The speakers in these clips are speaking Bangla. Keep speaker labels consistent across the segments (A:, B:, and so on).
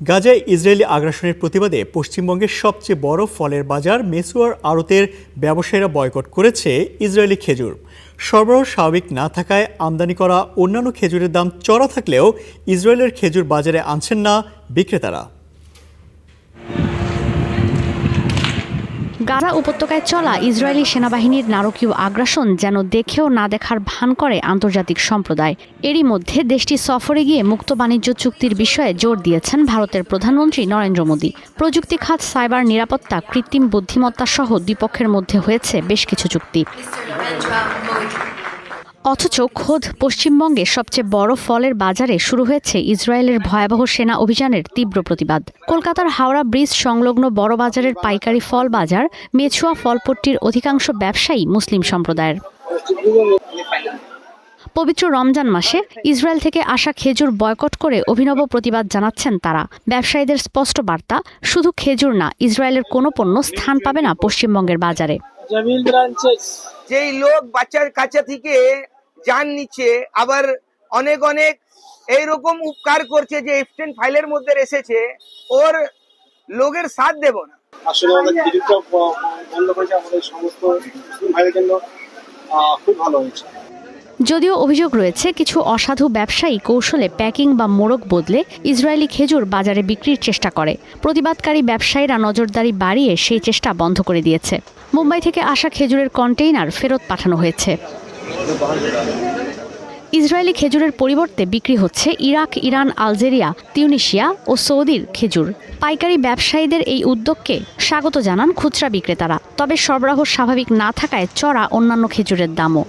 A: গাজায় ইসরায়েলি আগ্রাসনের প্রতিবাদে পশ্চিমবঙ্গের সবচেয়ে বড় ফলের বাজার মেসুয়ার আড়তের ব্যবসায়ীরা বয়কট করেছে ইসরায়েলি খেজুর। সরবরাহ স্বাভাবিক না থাকায় আমদানি করা অন্যান্য খেজুরের দাম চড়া থাকলেও ইসরায়েলের খেজুর বাজারে আনছেন না বিক্রেতারা।
B: গাজা উপত্যকায় চলা ইসরায়েলি সেনাবাহিনীর নারকীয় আগ্রাসন যেন দেখেও না দেখার ভান করে আন্তর্জাতিক সম্প্রদায়। এরই মধ্যে দেশটি সফরে গিয়ে মুক্ত বাণিজ্য চুক্তির বিষয়ে জোর দিয়েছেন ভারতের প্রধানমন্ত্রী নরেন্দ্র মোদী। প্রযুক্তি খাত, সাইবার নিরাপত্তা, কৃত্রিম বুদ্ধিমত্তা সহ দ্বিপক্ষের মধ্যে হয়েছে বেশ কিছু চুক্তি। অথচ খোদ পশ্চিমবঙ্গে সবচেয়ে বড় ফলের বাজারে শুরু হয়েছে ইসরায়েলের ভয়াবহ সেনা অভিযানের তীব্র প্রতিবাদ। কলকাতার হাওড়া ব্রিজ সংলগ্ন বড় বাজারের পাইকারি ফল বাজার মেছুয়া ফলপট্টির অধিকাংশ ব্যবসায়ী মুসলিম সম্প্রদায়ের। পবিত্র রমজান মাসে ইসরায়েল থেকে আসা খেজুর বয়কট করে অভিনব প্রতিবাদ জানাচ্ছেন তারা। ব্যবসায়ীদের স্পষ্ট বার্তা, শুধু খেজুর না, ইসরায়েলের কোনো পণ্য স্থান পাবে না পশ্চিমবঙ্গের বাজারে।
C: যেই লোক বাচ্চার কাছে থেকে জান নিচ্ছে, আবার অনেক অনেক এইরকম উপকার করছে যে এফটেন ফাইলের মধ্যে এসেছে, ওর লোকের সাথ দেব না।
D: আসলে আমাদের টিকিটটা বন্ধ করেছে, আমাদের সমস্ত ভাইয়ের জন্য খুব ভালো হয়েছে।
B: যদিও অভিযোগ রয়েছে, কিছু অসাধু ব্যবসায়ী কৌশলে প্যাকিং বা মোড়ক বদলে ইসরায়েলি খেজুর বাজারে বিক্রির চেষ্টা করে। প্রতিবাদকারী ব্যবসায়ীরা নজরদারি বাড়িয়ে সেই চেষ্টা বন্ধ করে দিয়েছে। মুম্বাই থেকে আসা খেজুরের কন্টেইনার ফেরত পাঠানো হয়েছে। ইসরায়েলি খেজুরের পরিবর্তে বিক্রি হচ্ছে ইরাক, ইরান, আলজেরিয়া, তিউনিশিয়া ও সৌদির খেজুর। পাইকারি ব্যবসায়ীদের এই উদ্যোগকে স্বাগত জানান খুচরা বিক্রেতারা। তবে সরবরাহ স্বাভাবিক না থাকায় চড়া অন্যান্য খেজুরের দামও।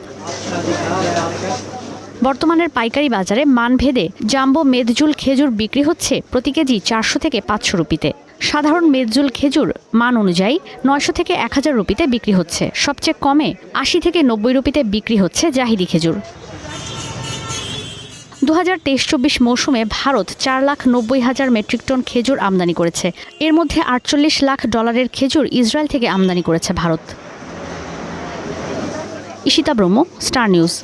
B: বর্তমানের পাইকারি বাজারে মানভেদে জাম্বো মেদজুল খেজুর বিক্রি হচ্ছে প্রতি কেজি 400 থেকে 500 রুপিতে। সাধারণ মেদজুল খেজুর মান অনুযায়ী 900 থেকে 1000 রুপিতে বিক্রি হচ্ছে। সবচেয়ে কমে 80 থেকে 90 রুপিতে বিক্রি হচ্ছে জাহিদি খেজুর। 2023-24 মৌসুমে ভারত 4,90,000 মেট্রিক টন খেজুর আমদানি করেছে। এর মধ্যে $48 লাখ খেজুর ইসরায়েল থেকে আমদানি করেছে ভারত। ঈশিতা ব্রহ্ম, স্টার নিউজ।